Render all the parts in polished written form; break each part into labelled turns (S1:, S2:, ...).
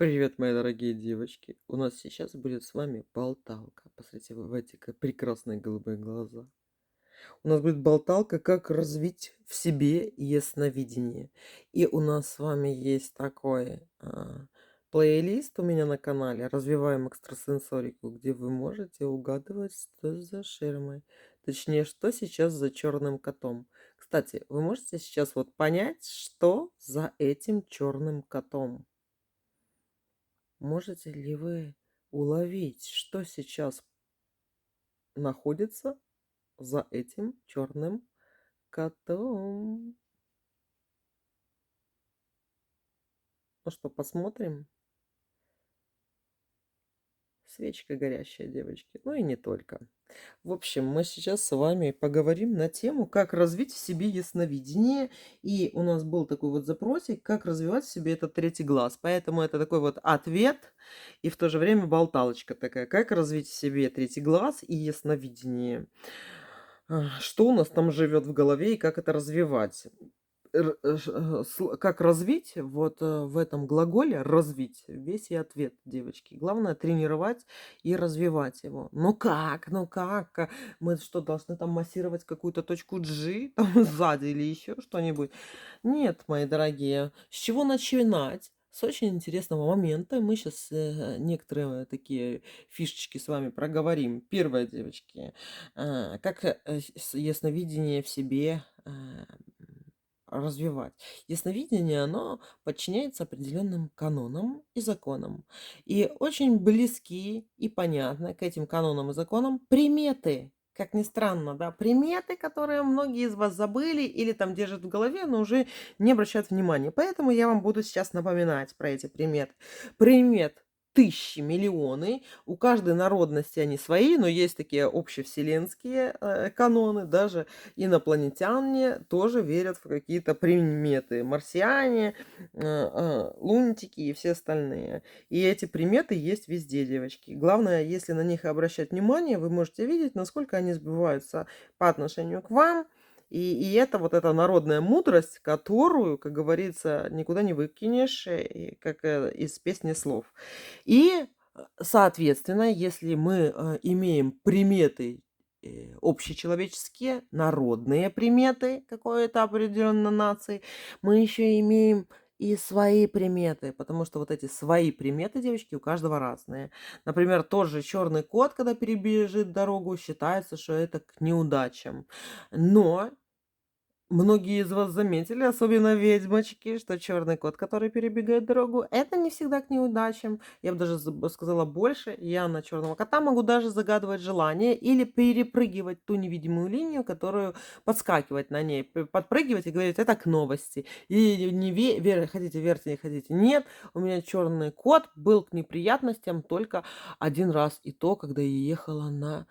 S1: Привет, мои дорогие девочки. У нас сейчас будет с вами болталка. Посмотрите в эти прекрасные голубые глаза. У нас будет болталка, как развить в себе ясновидение. И у нас с вами есть такой плейлист у меня на канале «Развиваем экстрасенсорику», где вы можете угадывать, что за ширмой. Точнее, что сейчас за черным котом. Кстати, вы можете сейчас вот понять, что за этим черным котом? Можете ли вы уловить, что сейчас находится за этим черным котом? Ну что, посмотрим? Свечка горящая, девочки. Ну и не только. В общем, мы сейчас с вами поговорим на тему, как развить в себе ясновидение. И у нас был такой вот запросик, как развивать в себе этот третий глаз. Поэтому это такой вот ответ и в то же время болталочка такая. Как развить в себе третий глаз и ясновидение. Что у нас там живет в голове и как это развивать? Как развить, вот в этом глаголе развить весь и ответ, девочки. Главное тренировать и развивать его. Ну как? Ну как? Мы что, должны там массировать какую-то точку G там сзади или еще что-нибудь? Нет, мои дорогие. С чего начинать? С очень интересного момента. Мы сейчас некоторые такие фишечки с вами проговорим. Первое, девочки. Как ясновидение в себе развивать. Ясновидение, оно подчиняется определенным канонам и законам. И очень близки и понятны к этим канонам и законам приметы. Как ни странно, да, приметы, которые многие из вас забыли или там держат в голове, но уже не обращают внимания. Поэтому я вам буду сейчас напоминать про эти приметы. Примет тысячи, миллионы. У каждой народности они свои, но есть такие общевселенские каноны. Даже инопланетяне тоже верят в какие-то приметы. Марсиане, лунтики и все остальные. И эти приметы есть везде, девочки. Главное, если на них обращать внимание, вы можете видеть, насколько они сбиваются по отношению к вам. И это вот эта народная мудрость, которую, как говорится, никуда не выкинешь, и как из песни слов. И, соответственно, если мы имеем приметы общечеловеческие, народные приметы какой-то определенной нации, мы еще имеем и свои приметы, потому что вот эти свои приметы, девочки, у каждого разные. Например, тот же черный кот, когда перебежит дорогу, считается, что это к неудачам. Но многие из вас заметили, особенно ведьмочки, что черный кот, который перебегает дорогу, это не всегда к неудачам. Я бы даже сказала больше. Я на черного кота могу даже загадывать желание или перепрыгивать ту невидимую линию, которую подскакивать на ней, подпрыгивать и говорить, это к новости. И не хотите верьте, не хотите. Нет, у меня черный кот был к неприятностям только один раз. И то, когда я ехала на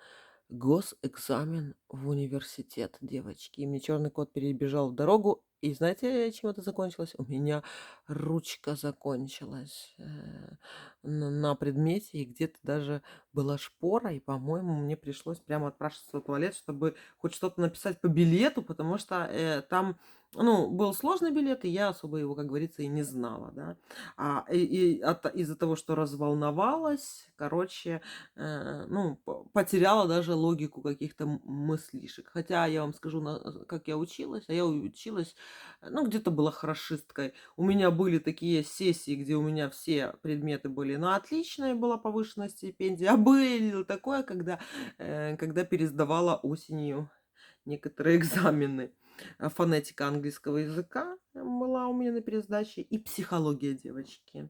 S1: госэкзамен в университет, девочки. И мне черный кот перебежал дорогу. И знаете, чем это закончилось? У меня ручка закончилась на предмете, и где-то даже была шпора, и, по-моему, мне пришлось прямо отпрашиваться в туалет, чтобы хоть что-то написать по билету, потому что там, ну, был сложный билет, и я особо его, как говорится, и не знала, да. Из-за того, что разволновалась, короче, ну, потеряла даже логику каких-то мыслишек. Хотя я вам скажу, как я училась, а я училась, ну, где-то была хорошисткой. У меня были такие сессии, где у меня все предметы были на отлично, и была повышенная стипендия. А было такое, когда пересдавала осенью некоторые экзамены. Фонетика английского языка была у меня на пересдаче и психология, девочки.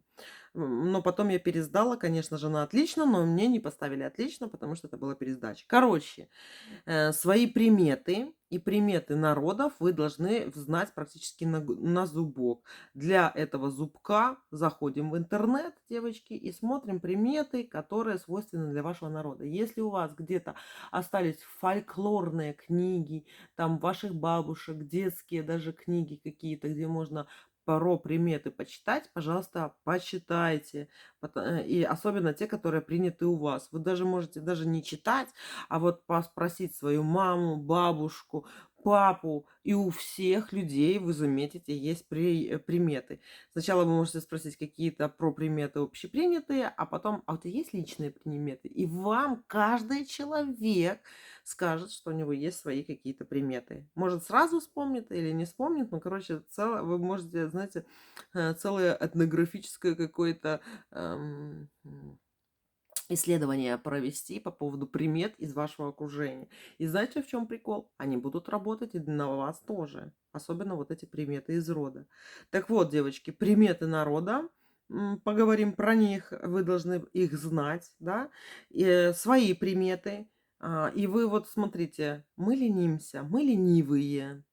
S1: Но потом я пересдала, конечно же, на отлично, но мне не поставили отлично, потому что это была пересдача. Короче, свои приметы и приметы народов вы должны знать практически на зубок. Для этого зубка заходим в интернет, девочки, и смотрим приметы, которые свойственны для вашего народа. Если у вас где-то остались фольклорные книги, там ваших бабушек, детские даже книги какие-то, где можно про приметы почитать, пожалуйста, почитайте. И особенно те, которые приняты у вас. Вы даже можете даже не читать, а вот спросить свою маму, бабушку, папу, и у всех людей, вы заметите, есть приметы. Сначала вы можете спросить какие-то про приметы общепринятые, а потом: "А у тебя есть личные приметы?" И вам каждый человек скажет, что у него есть свои какие-то приметы. Может, сразу вспомнит или не вспомнит, но, короче, вы можете, знаете, целое этнографическое какое-то, исследование провести по поводу примет из вашего окружения. И знаете, в чем прикол? Они будут работать и на вас тоже. Особенно вот эти приметы из рода. Так вот, девочки, приметы народа. Поговорим про них. Вы должны их знать, да? Свои приметы. И вы вот смотрите, мы ленимся, мы ленивые.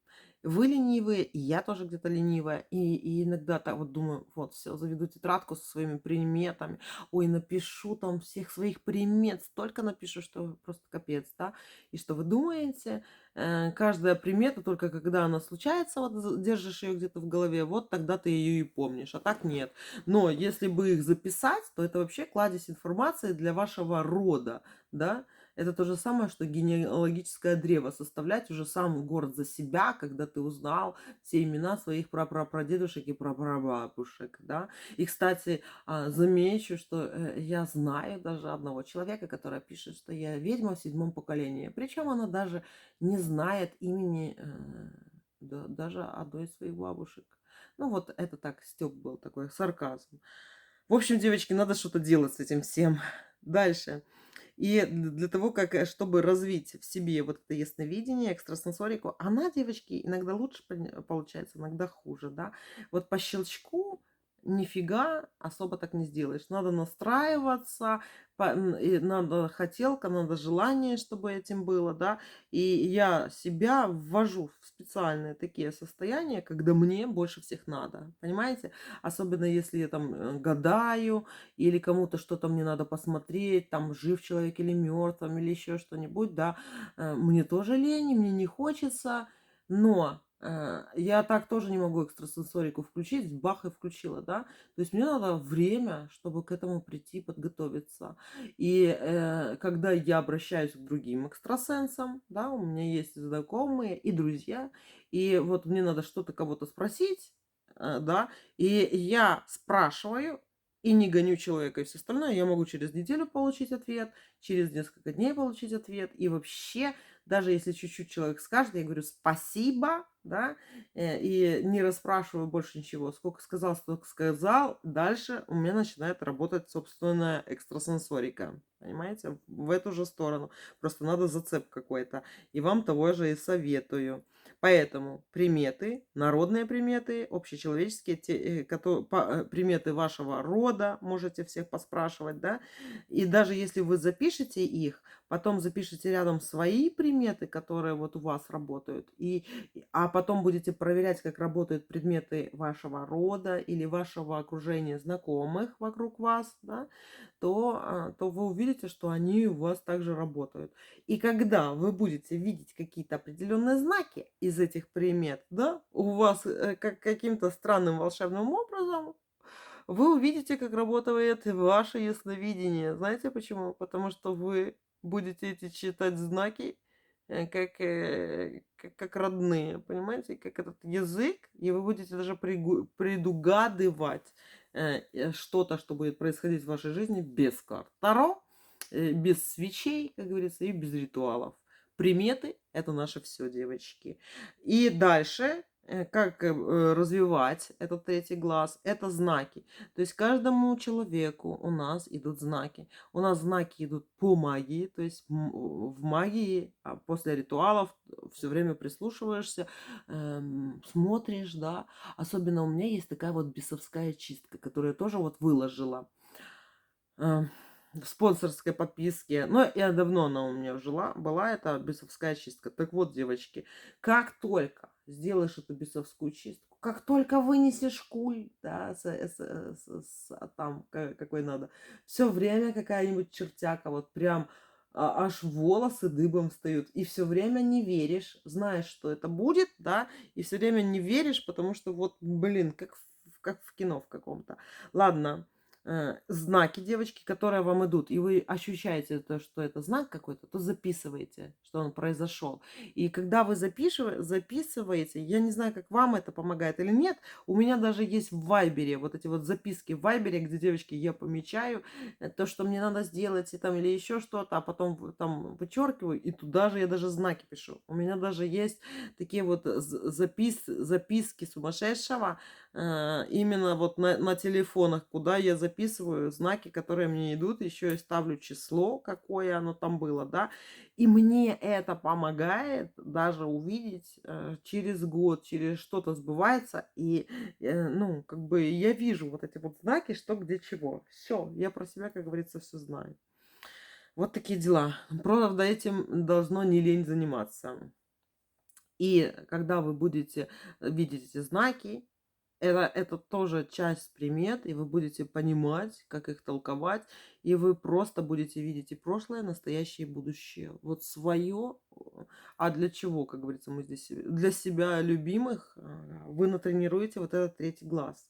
S1: Вы ленивые, и я тоже где-то ленивая. И иногда так вот думаю, вот, все, заведу тетрадку со своими приметами. Ой, напишу там всех своих примет, столько напишу, что просто капец, да. И что вы думаете, каждая примета, только когда она случается, вот держишь ее где-то в голове, вот тогда ты ее и помнишь, а так нет. Но если бы их записать, то это вообще кладезь информации для вашего рода, да. Это то же самое, что генеалогическое древо составлять уже сам в город за себя, когда ты узнал все имена своих прапрапрадедушек и прапрабабушек, да. И, кстати, замечу, что я знаю даже одного человека, который пишет, что я ведьма в 7-м поколении. Причем она даже не знает имени даже одной из своих бабушек. Ну вот это так, стёб был такой, сарказм. В общем, девочки, надо что-то делать с этим всем. Дальше. И для того, чтобы развить в себе вот это ясновидение, экстрасенсорику, она, девочки, иногда лучше получается, иногда хуже, да. Вот по щелчку нифига особо так не сделаешь. Надо настраиваться, и надо хотелка, надо желание, чтобы этим было, да. И я себя ввожу в специальные такие состояния, когда мне больше всех надо, понимаете? Особенно если я там гадаю, или кому-то что-то мне надо посмотреть, там, жив человек или мертв, или еще что-нибудь, да. Мне тоже лень, мне не хочется, но я так тоже не могу экстрасенсорику включить, бах и включила, да. То есть мне надо время, чтобы к этому прийти, подготовиться. И когда я обращаюсь к другим экстрасенсам, да, у меня есть знакомые и друзья, и вот мне надо что-то кого-то спросить, да, и я спрашиваю, и не гоню человека и все остальное. Я могу через неделю получить ответ, через несколько дней получить ответ. И вообще, даже если чуть-чуть человек скажет, я говорю спасибо, да, и не расспрашиваю больше ничего. Сколько сказал, столько сказал. Дальше у меня начинает работать собственная экстрасенсорика. Понимаете? В эту же сторону. Просто надо зацеп какой-то. И вам того же и советую. Поэтому приметы, народные приметы, общечеловеческие, приметы вашего рода, можете всех поспрашивать, да. И даже если вы запишете их, потом запишите рядом свои приметы, которые вот у вас работают, а потом будете проверять, как работают предметы вашего рода или вашего окружения знакомых вокруг вас, да, то вы увидите, что они у вас также работают. И когда вы будете видеть какие-то определенные знаки из этих примет, да, у вас каким-то странным волшебным образом, вы увидите, как работает ваше ясновидение. Знаете почему? Потому что вы будете эти читать знаки как родные, понимаете, как этот язык, и вы будете даже предугадывать что-то, что будет происходить в вашей жизни без карт Таро, без свечей, как говорится, и без ритуалов. Приметы – это наше все, девочки. И дальше, как развивать этот третий глаз, это знаки. То есть каждому человеку у нас идут знаки. У нас знаки идут по магии, то есть в магии после ритуалов все время прислушиваешься, смотришь, да. Особенно у меня есть такая вот бесовская чистка, которую я тоже вот выложила в спонсорской подписке. Но я давно она у меня была эта бесовская чистка. Так вот, девочки, как только сделаешь эту бесовскую чистку, как только вынесешь куль, да, там какой надо, все время какая-нибудь чертяка, вот прям аж волосы дыбом встают. И все время не веришь, знаешь, что это будет, да, и все время не веришь, потому что вот, блин, как в кино в каком-то. Ладно, знаки, девочки, которые вам идут, и вы ощущаете то, что это знак какой-то, то записываете, что он произошел. И когда вы записываете, я не знаю, как вам это помогает или нет, у меня даже есть в Вайбере вот эти вот записки в Вайбере, где, девочки, я помечаю то, что мне надо сделать, и там, или еще что-то, а потом там вычеркиваю, и туда же я даже знаки пишу. У меня даже есть такие вот записки сумасшедшего, именно вот на телефонах, куда я записываю знаки, которые мне идут, еще и ставлю число, какое оно там было, да, и мне это помогает даже увидеть через год, через что-то сбывается, и, ну, как бы я вижу вот эти вот знаки, что где чего. Все, я про себя, как говорится, все знаю. Вот такие дела. Правда, этим должно не лень заниматься. И когда вы будете видеть эти знаки, это тоже часть примет, и вы будете понимать, как их толковать, и вы просто будете видеть и прошлое, настоящее и будущее. Вот свое. А для чего, как говорится, мы здесь? Для себя любимых вы натренируете вот этот третий глаз.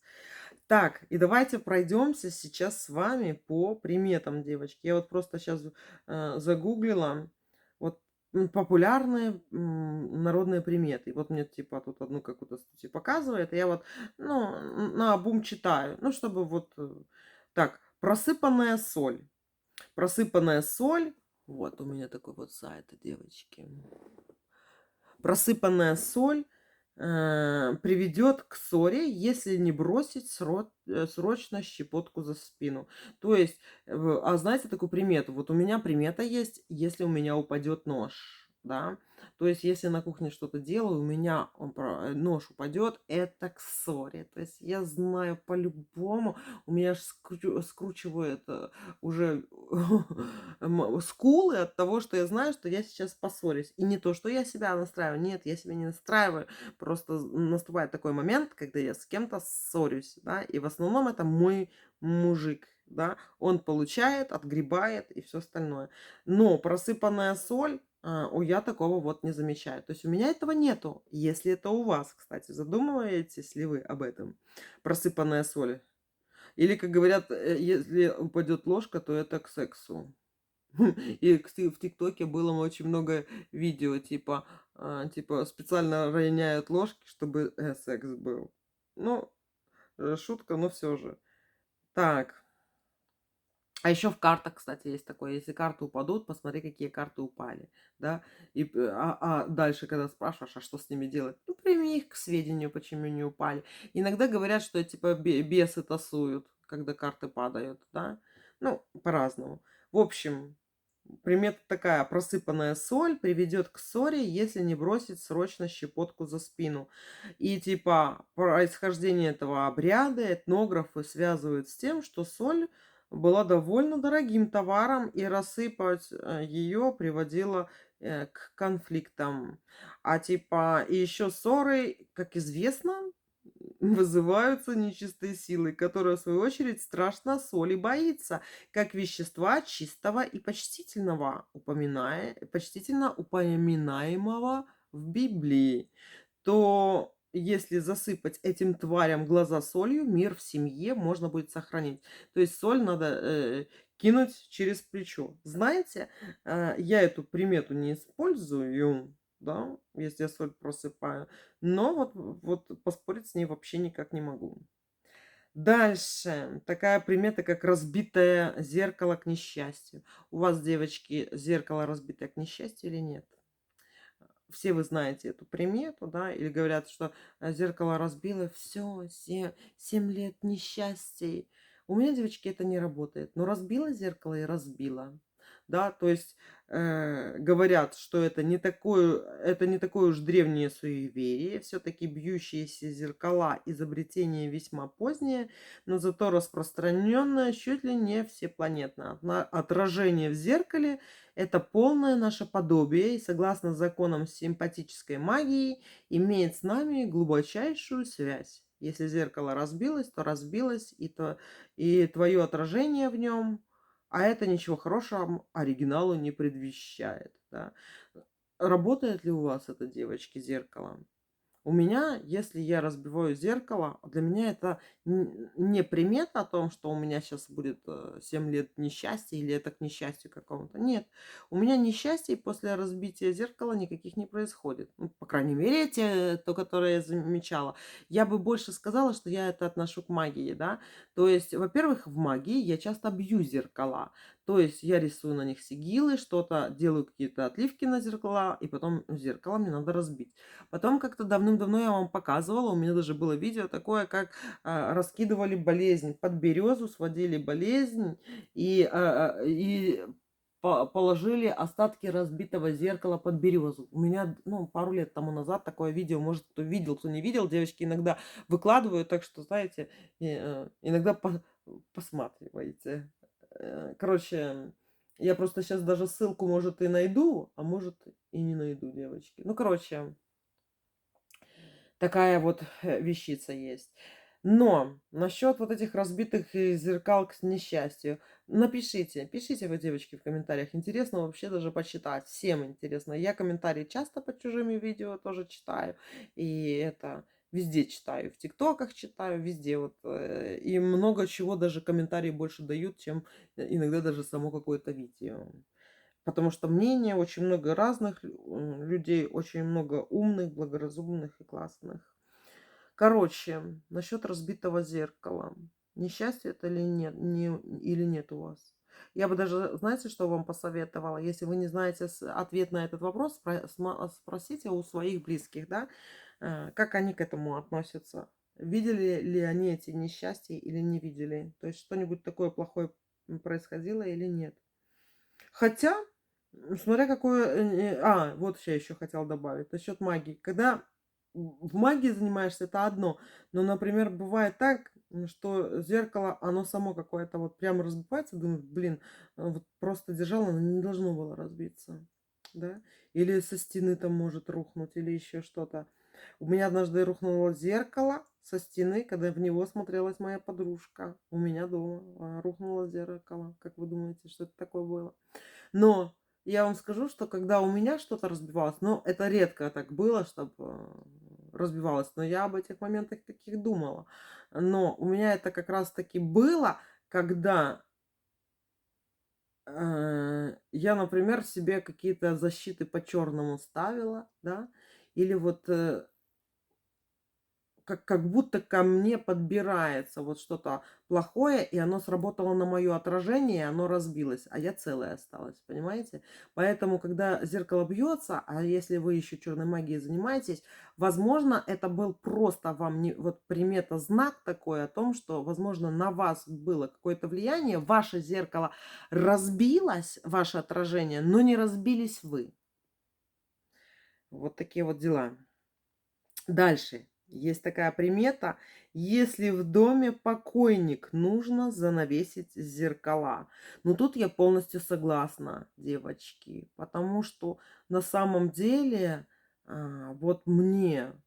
S1: Так, и давайте пройдемся сейчас с вами по приметам, девочки. Я вот просто сейчас загуглила вот популярные народные приметы. И вот мне типа тут одну какую-то статью показывает, и я вот, ну, наобум читаю, ну, чтобы вот так, просыпанная соль. Просыпанная соль, вот у меня такой вот сайт, девочки. Просыпанная соль приведет к ссоре, если не бросить срочно щепотку за спину. То есть, а знаете такую примету? Вот у меня примета есть, если у меня упадет нож, да. То есть, если на кухне что-то делаю, у меня нож упадет, это к ссоре. То есть, я знаю по-любому, у меня аж скручивает уже скулы от того, что я знаю, что я сейчас поссорюсь. И не то, что я себя настраиваю. Нет, я себя не настраиваю. Просто наступает такой момент, когда я с кем-то ссорюсь, да, и в основном это мой мужик, да, он получает, отгребает и все остальное. Но просыпанная соль, я такого вот не замечаю. То есть у меня этого нету. Если это у вас, кстати, задумываетесь ли вы об этом? Просыпанная соль. Или, как говорят, если упадет ложка, то это к сексу. И в ТикТоке было очень много видео, типа специально роняют ложки, чтобы секс был. Ну, шутка, но все же. Так. А еще в картах, кстати, есть такое. Если карты упадут, посмотри, какие карты упали. Да? А дальше, когда спрашиваешь, а что с ними делать? Ну, прими их к сведению, почему они упали. Иногда говорят, что типа бесы тасуют, когда карты падают. Да? Ну, по-разному. В общем, примета такая: просыпанная соль приведет к ссоре, если не бросить срочно щепотку за спину. И типа происхождение этого обряда этнографы связывают с тем, что соль была довольно дорогим товаром, и рассыпать ее приводило к конфликтам. А типа и еще ссоры, как известно, вызываются нечистые силы, которые, в свою очередь, страшно соли боится, как вещества чистого и почтительно упоминаемого в Библии. То если засыпать этим тварям глаза солью, мир в семье можно будет сохранить. То есть соль надо кинуть через плечо. Знаете, я эту примету не использую, да, если я соль просыпаю, но вот поспорить с ней вообще никак не могу. Дальше. Такая примета, как разбитое зеркало к несчастью. У вас, девочки, зеркало разбитое к несчастью или нет? Все вы знаете эту примету, да, или говорят, что зеркало разбило, все, 7 лет несчастья. У меня, девочки, это не работает. Но разбило зеркало и разбило. Да, то есть говорят, что это не такое уж древнее суеверие, все-таки бьющиеся зеркала изобретение весьма позднее, но зато распространенное чуть ли не всепланетно. Отражение в зеркале это полное наше подобие и, согласно законам симпатической магии, имеет с нами глубочайшую связь. Если зеркало разбилось, то разбилось и твое отражение в нем, а это ничего хорошего оригиналу не предвещает. Да. Работает ли у вас это, девочки, зеркало? У меня, если я разбиваю зеркало, для меня это не примета о том, что у меня сейчас будет 7 лет несчастья или это к несчастью какому-то. Нет, у меня несчастье после разбития зеркала никаких не происходит. Ну, по крайней мере, то, которое я замечала. Я бы больше сказала, что я это отношу к магии, да. То есть, во-первых, в магии я часто бью зеркала. То есть я рисую на них сигилы, что-то делаю, какие-то отливки на зеркала, и потом зеркало мне надо разбить. Потом как-то давным-давно я вам показывала, у меня даже было видео такое, как раскидывали болезнь под березу, сводили болезнь и положили остатки разбитого зеркала под березу. У меня, ну, пару лет тому назад такое видео, может, кто видел, кто не видел, девочки иногда выкладывают, так что, знаете, иногда посматривайте. Короче, я просто сейчас даже ссылку, может, и найду, а может, и не найду, девочки. Ну, короче, такая вот вещица есть. Но насчет вот этих разбитых зеркал к несчастью, пишите вы, девочки, в комментариях. Интересно вообще даже почитать. Всем интересно. Я комментарии часто под чужими видео тоже читаю. И это везде читаю. В ТикТоках читаю, везде. Вот, и много чего даже комментарии больше дают, чем иногда даже само какое-то видео. Потому что мнения очень много разных людей, очень много умных, благоразумных и классных. Короче, насчет разбитого зеркала. Несчастье это или нет, или нет у вас? Я бы даже, знаете, что вам посоветовала? Если вы не знаете ответ на этот вопрос, спросите у своих близких, да, как они к этому относятся. Видели ли они эти несчастья или не видели? То есть что-нибудь такое плохое происходило или нет? Хотя, смотря какое... вот что я еще хотела добавить насчет магии. Когда в магии занимаешься, это одно. Но, например, бывает так, что зеркало, оно само какое-то вот прямо разбивается. Думаю, блин, вот просто держала, оно не должно было разбиться. Да? Или со стены там может рухнуть, или еще что-то. У меня однажды рухнуло зеркало со стены, когда в него смотрелась моя подружка. У меня дома рухнуло зеркало. Как вы думаете, что это такое было? Но я вам скажу, что когда у меня что-то разбивалось, ну, это редко так было, чтобы разбивалось, но я об этих моментах таких думала. Но у меня это как раз-таки было, когда я, например, себе какие-то защиты по черному ставила, да, или вот как будто ко мне подбирается вот что-то плохое, и оно сработало на мое отражение, и оно разбилось, а я целая осталась, понимаете? Поэтому, когда зеркало бьется, а если вы еще черной магией занимаетесь, возможно, это был просто вам не, вот примета, знак такой о том, что, возможно, на вас было какое-то влияние, ваше зеркало разбилось, ваше отражение, но не разбились вы. Вот такие вот дела. Дальше. Есть такая примета. Если в доме покойник, нужно занавесить зеркала. Но тут я полностью согласна, девочки. Потому что на самом деле, вот мне,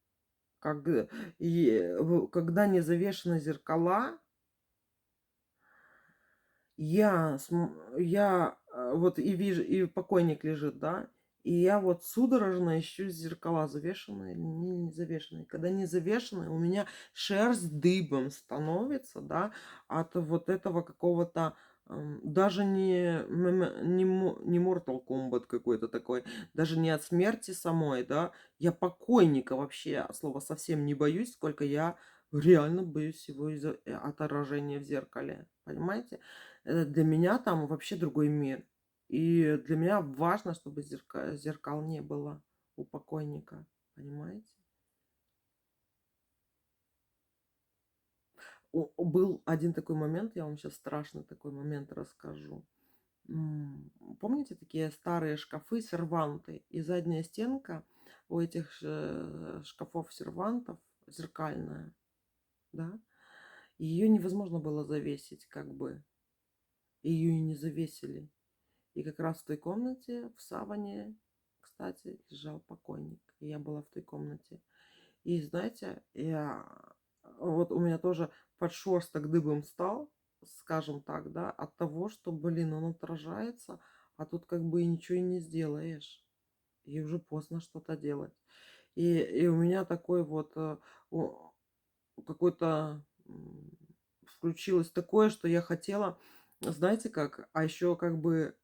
S1: как, когда не завешены зеркала, я вот и вижу, и покойник лежит, да, и я вот судорожно ищу зеркала, завешенные или не завешенные. Когда не завешенные, у меня шерсть дыбом становится, да, от вот этого какого-то, даже не Mortal Kombat какой-то такой, даже не от смерти самой, да, я покойника вообще, от слова совсем не боюсь, сколько я реально боюсь его отражения в зеркале, понимаете? Для меня там вообще другой мир. И для меня важно, чтобы зеркал не было у покойника. Понимаете? Был один такой момент, я вам сейчас страшный такой момент расскажу. Помните такие старые шкафы, серванты? И задняя стенка у этих шкафов сервантов зеркальная, да? Ее невозможно было завесить, как бы. Ее и не завесили. И как раз в той комнате, в саване, кстати, лежал покойник. И я была в той комнате. И знаете, вот у меня тоже подшерсток дыбом стал, скажем так, да, от того, что, блин, он отражается, а тут как бы и ничего и не сделаешь. И уже поздно что-то делать. И у меня такой вот, о какой-то, включилось такое, что я хотела, знаете как, а еще как бы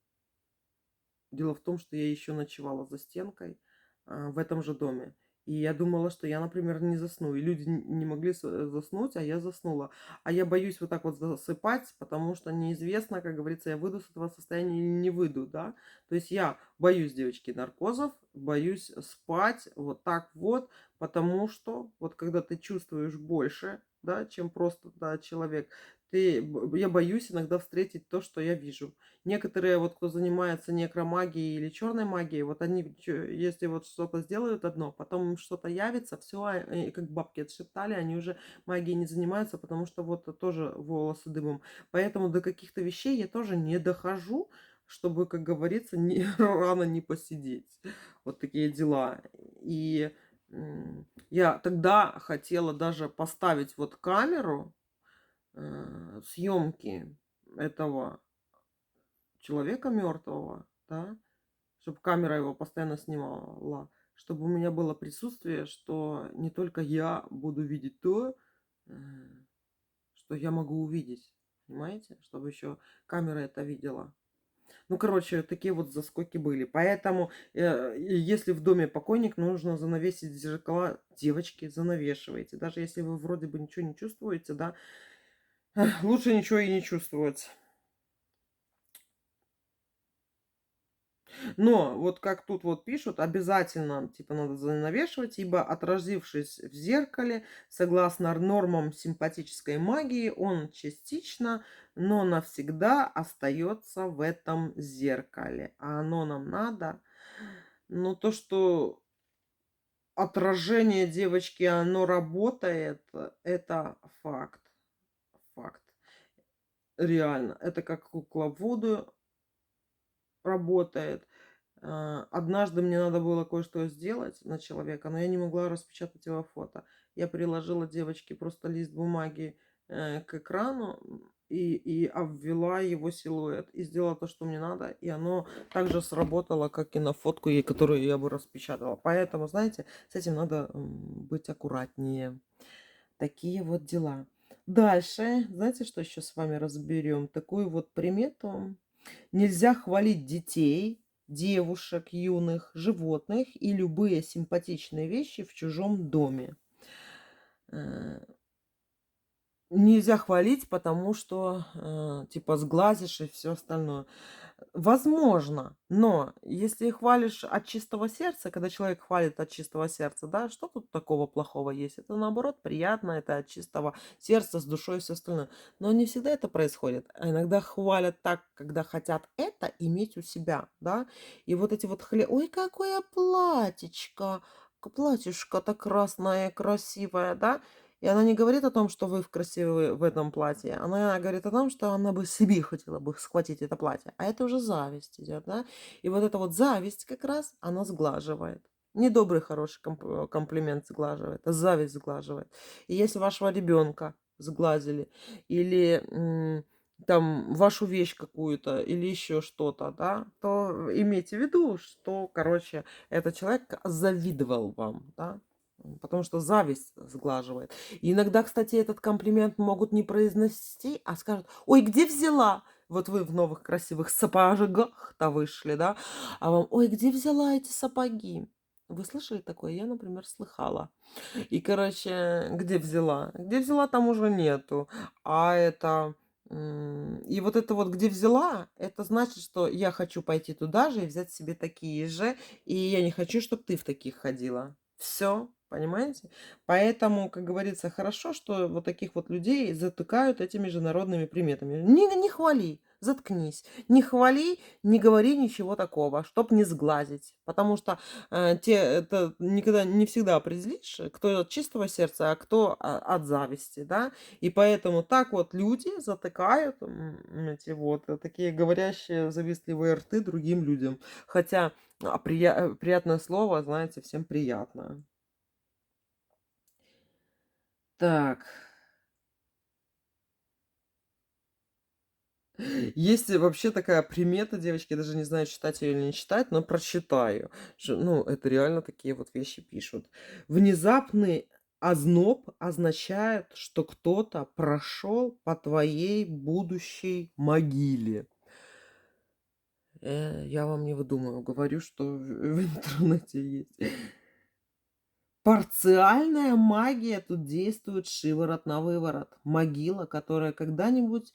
S1: дело в том, что я еще ночевала за стенкой, в этом же доме. И я думала, что я, например, не засну. И люди не могли заснуть, а я заснула. А я боюсь вот так вот засыпать, потому что неизвестно, как говорится, я выйду с этого состояния или не выйду, да. То есть я боюсь, девочки, наркозов, боюсь спать вот так вот, потому что вот когда ты чувствуешь больше, да, чем просто, да, человек, я боюсь иногда встретить то, что я вижу. Некоторые, вот кто занимается некромагией или черной магией, вот они, если вот что-то сделают одно, потом им что-то явится, все, как бабки отшептали, они уже магией не занимаются, потому что вот тоже волосы дымом. Поэтому до каких-то вещей я тоже не дохожу, чтобы, как говорится, рано не посидеть. Вот такие дела. И я тогда хотела даже поставить вот камеру съемки этого человека мертвого, да, чтобы камера его постоянно снимала, чтобы у меня было присутствие, что не только я буду видеть то, э, что я могу увидеть, понимаете? Чтобы еще камера это видела. Ну, короче, такие вот заскоки были. Поэтому, если в доме покойник, нужно занавесить зеркала. Девочки, занавешивайте. Даже если вы вроде бы ничего не чувствуете, да, лучше ничего и не чувствовать. Но вот как тут вот пишут, обязательно типа надо занавешивать, ибо отразившись в зеркале, согласно нормам симпатической магии, он частично, но навсегда остается в этом зеркале. А оно нам надо. Но то, что отражение девочки, оно работает, это факт. Факт. Реально. Это как кукла в воду работает. Однажды мне надо было кое-что сделать на человека, но я не могла распечатать его фото. Я приложила девочке просто лист бумаги к экрану и обвела его силуэт. И сделала то, что мне надо. И оно также сработало, как и на фотку, которую я бы распечатала. Поэтому, знаете, с этим надо быть аккуратнее. Такие вот дела. Дальше, знаете, что еще с вами разберем? Такую вот примету. Нельзя хвалить детей, девушек, юных, животных и любые симпатичные вещи в чужом доме. Э, Нельзя хвалить, потому что, типа, сглазишь и все остальное. Возможно, но если хвалишь от чистого сердца, когда человек хвалит от чистого сердца, да, что тут такого плохого есть? Это наоборот приятно, это от чистого сердца, с душой и все остальное. Но не всегда это происходит. А иногда хвалят так, когда хотят это иметь у себя, да. И вот эти вот ой, какое платьечко, платьюшко-то красное, красивое, да. И она не говорит о том, что вы красивы в этом платье. Она говорит о том, что она бы себе хотела бы схватить это платье. А это уже зависть идет, да? И вот эта вот зависть как раз, она сглаживает. Не добрый, хороший комплимент сглаживает, а зависть сглаживает. И если вашего ребенка сглазили, или там вашу вещь какую-то, или еще что-то, да, то имейте в виду, что, короче, этот человек завидовал вам, да, потому что зависть сглаживает. И иногда, кстати, этот комплимент могут не произнести, а скажут: "Ой, где взяла?" Вот вы в новых красивых сапожках-то вышли, да, а вам: "Ой, где взяла эти сапоги?" Вы слышали такое? Я, например, слыхала. И, короче, где взяла? Где взяла, там уже нету. А это, и вот это вот где взяла, это значит, что я хочу пойти туда же и взять себе такие же, и я не хочу, чтобы ты в таких ходила. Все, понимаете? Поэтому, как говорится, хорошо, что вот таких вот людей затыкают этими же народными приметами. Не хвали, заткнись. Не хвали, не говори ничего такого, чтоб не сглазить. Потому что это никогда не всегда определишь, кто от чистого сердца, а кто от зависти, да. И поэтому так вот люди затыкают эти вот такие говорящие завистливые рты другим людям. Хотя приятное слово, знаете, всем приятно. Так, Есть вообще такая примета, девочки, я даже не знаю, читать ее или не читать, но прочитаю. Ну, это реально такие вот вещи пишут. Внезапный озноб означает, что кто-то прошел по твоей будущей могиле. Я вам не выдумываю, говорю, что в интернете есть. Парциальная магия тут действует шиворот на выворот. Могила, которая когда-нибудь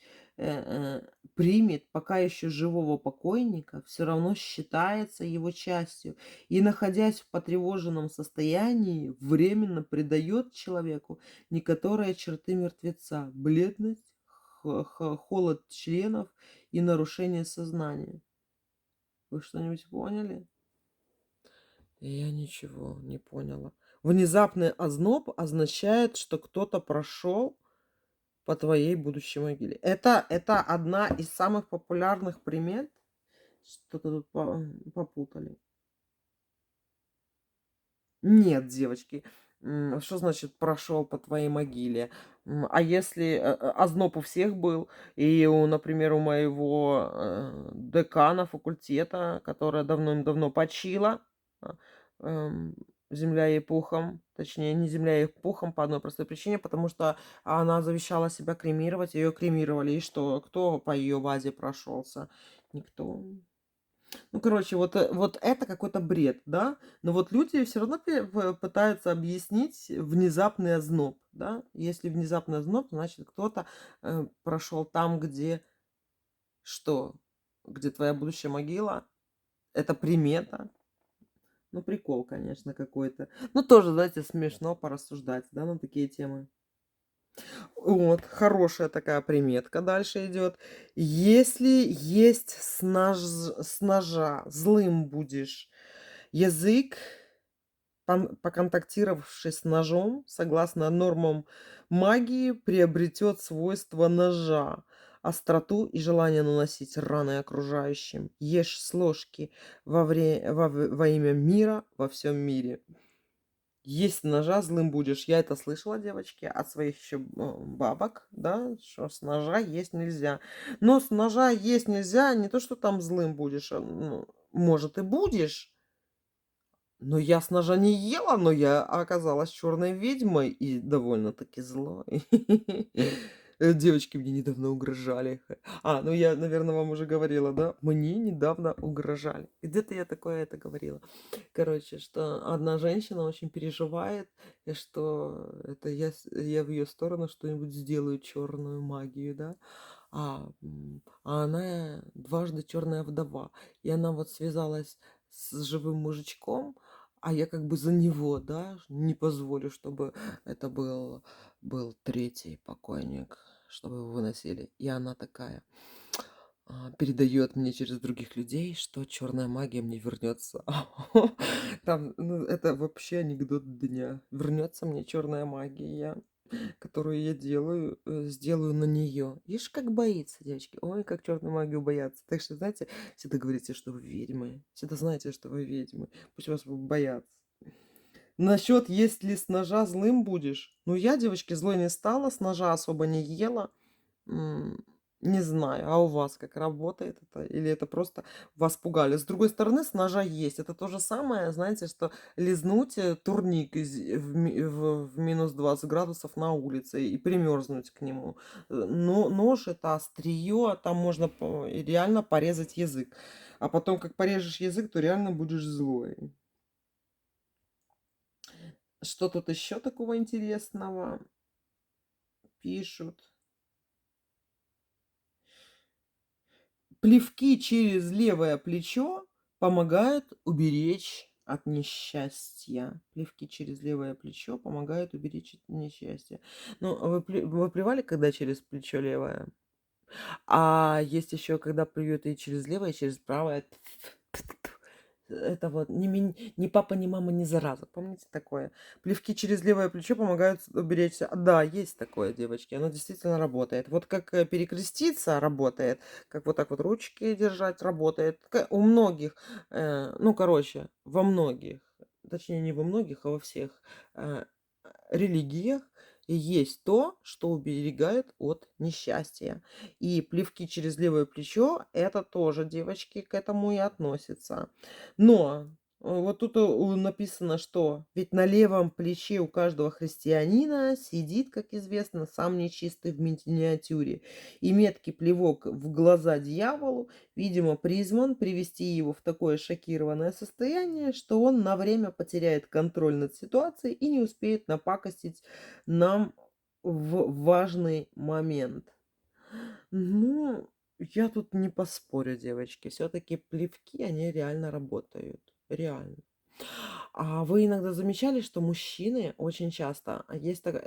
S1: примет пока еще живого покойника, все равно считается его частью. И, находясь в потревоженном состоянии, временно придает человеку некоторые черты мертвеца: бледность, холод членов и нарушение сознания. Вы что-нибудь поняли? Я ничего не поняла. Внезапный озноб означает, что кто-то прошел по твоей будущей могиле. Это одна из самых популярных примет? Что-то тут попутали. Нет, девочки. Что значит прошел по твоей могиле? А если озноб у всех был, и, например, у моего декана факультета, которая давным-давно почила, а, эм, земля ей пухом, точнее, не земля ей пухом по одной простой причине, потому что она завещала себя кремировать, ее кремировали, и что? Кто по ее вазе прошелся? Никто. Ну, короче, вот это какой-то бред, да. Но вот люди все равно пытаются объяснить внезапный озноб, да. Если внезапный озноб, значит, кто-то прошел там, где что? Где твоя будущая могила. Это примета. Ну, прикол, конечно, какой-то. Ну, тоже, знаете, смешно порассуждать, да, на такие темы. Вот, хорошая такая приметка дальше идет. Если есть с ножа, злым будешь. Язык, поконтактировавший с ножом, согласно нормам магии, приобретет свойства ножа, остроту и желание наносить раны окружающим. Ешь с ложки во имя мира во всем мире. Есть ножа, злым будешь. Я это слышала, девочки, от своих еще бабок, да, что с ножа есть нельзя. Но с ножа есть нельзя не то, что там злым будешь, ну, может и будешь, но я с ножа не ела, но я оказалась черной ведьмой и довольно-таки злой. Девочки мне недавно угрожали. Ну я, наверное, вам уже говорила, да? Мне недавно угрожали. Где-то я такое это говорила. Короче, что одна женщина очень переживает, и что это я в ее сторону что-нибудь сделаю, черную магию, да? А она дважды черная вдова. И она вот связалась с живым мужичком, а я как бы за него, да, не позволю, чтобы это был третий покойник, чтобы его выносили. И она такая передает мне через других людей, что черная магия мне вернется. Там, ну, это вообще анекдот дня. Вернется мне черная магия, которую я сделаю на нее. Ишь, как боится, девочки. Ой, как черную магию боятся. Так что, знаете, всегда говорите, что вы ведьмы. Всегда знаете, что вы ведьмы. Пусть вас боятся. Насчет, есть ли с ножа злым будешь? Ну, я, девочки, злой не стала, с ножа особо не ела. М, Не знаю, а у вас как работает это? Или это просто вас пугали? С другой стороны, с ножа есть. Это то же самое, знаете, что лизнуть турник в минус 20 градусов на улице и примерзнуть к нему. Но нож это острие, там можно реально порезать язык. А потом, как порежешь язык, то реально будешь злой. Что тут еще такого интересного пишут? Плевки через левое плечо помогают уберечь от несчастья. Плевки через левое плечо помогают уберечь от несчастья. Ну, вы плевали, когда через плечо левое? А есть еще, когда плюют и через левое, и через правое. Это вот ни папа, ни мама, ни зараза. Помните такое? Плевки через левое плечо помогают уберечься. Да, есть такое, девочки. Оно действительно работает. Вот как перекреститься работает, как вот так вот ручки держать работает. У многих, ну, короче, во многих, точнее, не во многих, а во всех э, религиях есть то, что уберегает от несчастья. И плевки через левое плечо — это тоже, девочки, к этому и относится. Но вот тут написано, что ведь на левом плече у каждого христианина сидит, как известно, сам нечистый в миниатюре. И меткий плевок в глаза дьяволу, видимо, призван привести его в такое шокированное состояние, что он на время потеряет контроль над ситуацией и не успеет напакостить нам в важный момент. Ну, я тут не поспорю, девочки. Все-таки плевки, они реально работают. Реально. А вы иногда замечали, что мужчины очень часто, есть такая,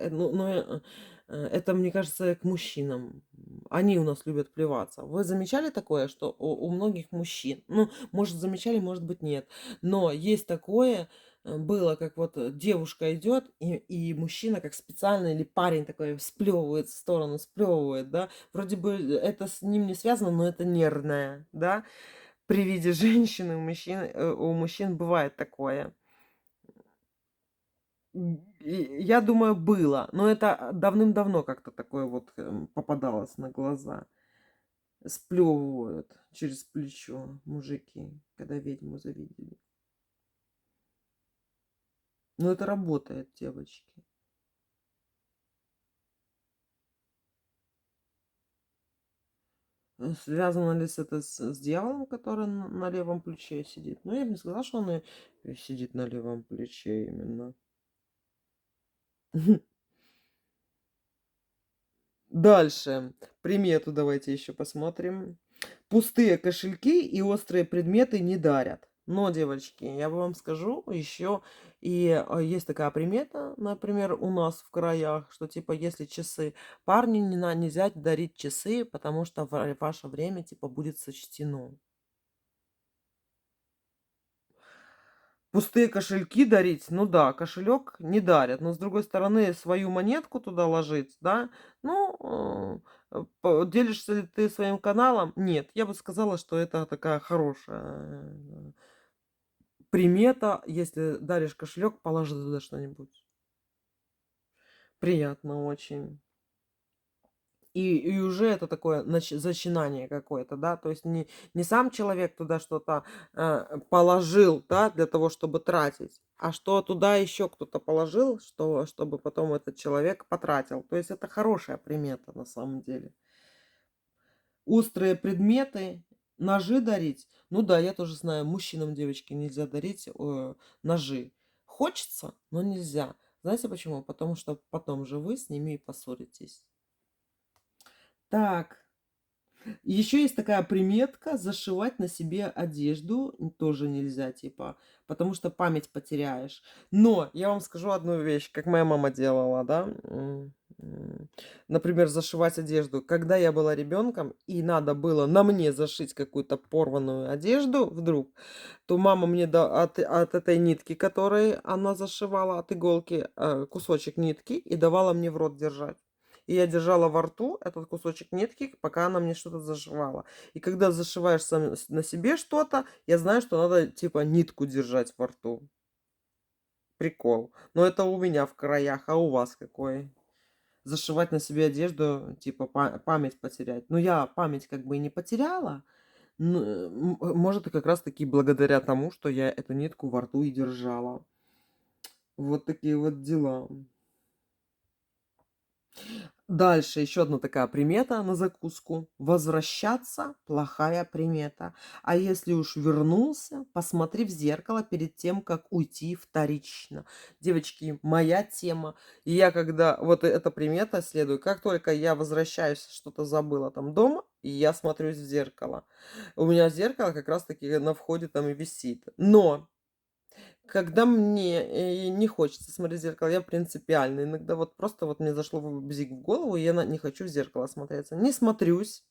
S1: это, мне кажется, к мужчинам. Они у нас любят плеваться. Вы замечали такое, что у многих мужчин, ну, может, замечали, может быть, нет, но есть такое, было, как вот девушка идет, и мужчина как специально, или парень такой сплевывает в сторону, сплевывает, да, вроде бы это с ним не связано, но это нервное, да, при виде женщины у мужчин бывает такое. Я думаю, было, но это давным-давно как-то такое вот попадалось на глаза. Сплевывают через плечо мужики, когда ведьму завидели. Но это работает, девочки. Связано ли это с дьяволом, который на левом плече сидит? Ну, я бы не сказала, что он и сидит на левом плече именно. Дальше. Примету давайте еще посмотрим. Пустые кошельки и острые предметы не дарят. Но, девочки, я вам скажу еще, и есть такая примета, например, у нас в краях, что типа если часы, парню нельзя дарить часы, потому что ваше время типа будет сочтено. Пустые кошельки дарить, ну да, кошелек не дарят, но с другой стороны свою монетку туда ложить, да, ну, делишься ли ты своим каналом? Нет, я бы сказала, что это такая хорошая примета, если даришь кошелек, положи туда что-нибудь. Приятно очень. И уже это такое зачинание какое-то, да, то есть не сам человек туда что-то положил, да, для того, чтобы тратить, а что туда еще кто-то положил, чтобы потом этот человек потратил. То есть это хорошая примета на самом деле. Острые предметы, ножи дарить. Ну да, я тоже знаю, мужчинам, девочки, нельзя дарить ножи. Хочется, но нельзя. Знаете почему? Потому что потом же вы с ними и поссоритесь. Так, еще есть такая приметка — зашивать на себе одежду тоже нельзя, типа, потому что память потеряешь. Но я вам скажу одну вещь, как моя мама делала, да. Например, зашивать одежду. Когда я была ребенком и надо было на мне зашить какую-то порванную одежду вдруг, то мама мне от этой нитки, которой она зашивала, от иголки, кусочек нитки и давала мне в рот держать. И я держала во рту этот кусочек нитки, пока она мне что-то зашивала. И когда зашиваешь сам на себе что-то, я знаю, что надо типа нитку держать во рту. Прикол. Но это у меня в краях, а у вас какой? Зашивать на себе одежду, типа память потерять. Ну, я память как бы и не потеряла. Может, и как раз таки благодаря тому, что я эту нитку во рту и держала. Вот такие вот дела. Дальше еще одна такая примета на закуску. Возвращаться — плохая примета. А если уж вернулся, посмотри в зеркало перед тем, как уйти вторично. Девочки, моя тема. И я когда вот эта примета следую, как только я возвращаюсь, что-то забыла там дома, и я смотрюсь в зеркало. У меня зеркало как раз-таки на входе там и висит. Но когда мне, не хочется смотреть в зеркало, я принципиально. Иногда вот просто вот мне зашло бзик в голову, и я не хочу в зеркало смотреться. Не смотрюсь,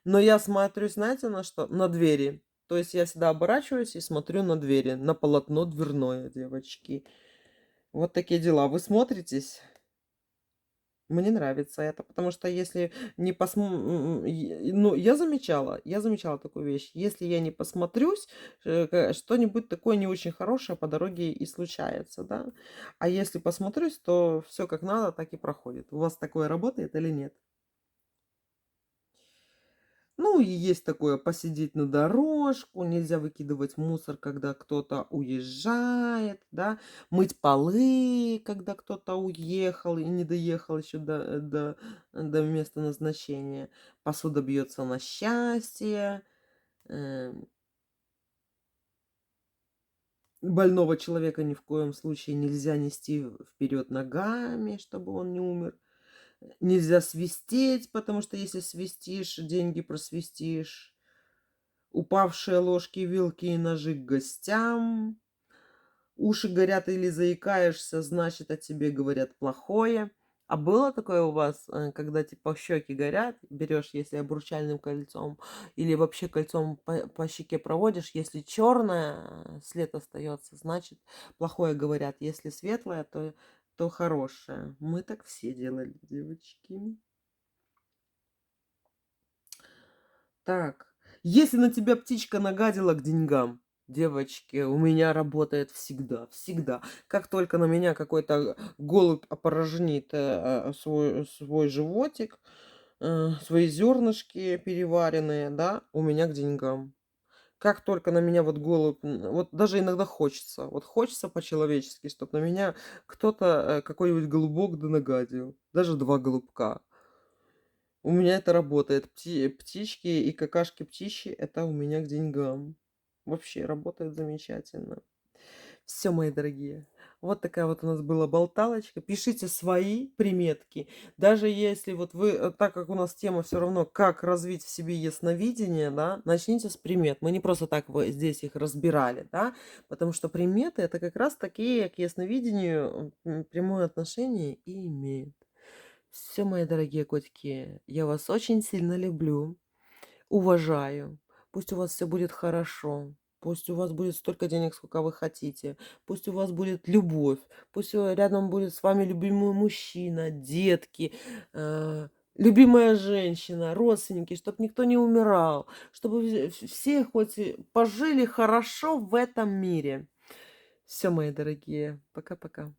S1: но я смотрюсь, знаете, на что? На двери. То есть я всегда оборачиваюсь и смотрю на двери, на полотно дверное, девочки. Вот такие дела. Вы смотритесь? Мне нравится это, потому что если не ну, я замечала такую вещь. Если я не посмотрюсь, что-нибудь такое не очень хорошее по дороге и случается, да. А если посмотрюсь, то все как надо, так и проходит. У вас такое работает или нет? Ну, и есть такое посидеть на дорожку, нельзя выкидывать мусор, когда кто-то уезжает, да, мыть полы, когда кто-то уехал и не доехал еще до места назначения. Посуда бьется на счастье. эм, Больного человека ни в коем случае нельзя нести вперед ногами, чтобы он не умер. Нельзя свистеть, потому что если свистишь, деньги просвистишь. Упавшие ложки, вилки и ножи к гостям. Уши горят или заикаешься, значит, о тебе говорят плохое. А было такое у вас, когда типа щеки горят, берешь, если обручальным кольцом, или вообще кольцом по щеке проводишь, если черное, след остается, значит, плохое говорят. Если светлое, то хорошее. Мы так все делали, девочки. Так, если на тебя птичка нагадила к деньгам, девочки, у меня работает всегда, всегда. Как только на меня какой-то голубь опорожнит свой животик, свои зернышки переваренные, да, у меня к деньгам. Как только на меня вот голубь, вот даже иногда хочется, вот хочется по-человечески, чтобы на меня кто-то, какой-нибудь голубок да нагадил, даже два голубка. У меня это работает. Птички и какашки птичьи — это у меня к деньгам. Вообще работает замечательно. Все, мои дорогие, вот такая вот у нас была болталочка. Пишите свои приметки. Даже если вот вы, так как у нас тема все равно, как развить в себе ясновидение, да, начните с примет. Мы не просто так здесь их разбирали, да, потому что приметы — это как раз такие к ясновидению прямое отношение и имеют. Все, мои дорогие котики, я вас очень сильно люблю, уважаю. Пусть у вас все будет хорошо. Пусть у вас будет столько денег, сколько вы хотите. Пусть у вас будет любовь. Пусть рядом будет с вами любимый мужчина, детки, э, любимая женщина, родственники, чтобы никто не умирал, чтобы все хоть и пожили хорошо в этом мире. Все, мои дорогие, пока-пока.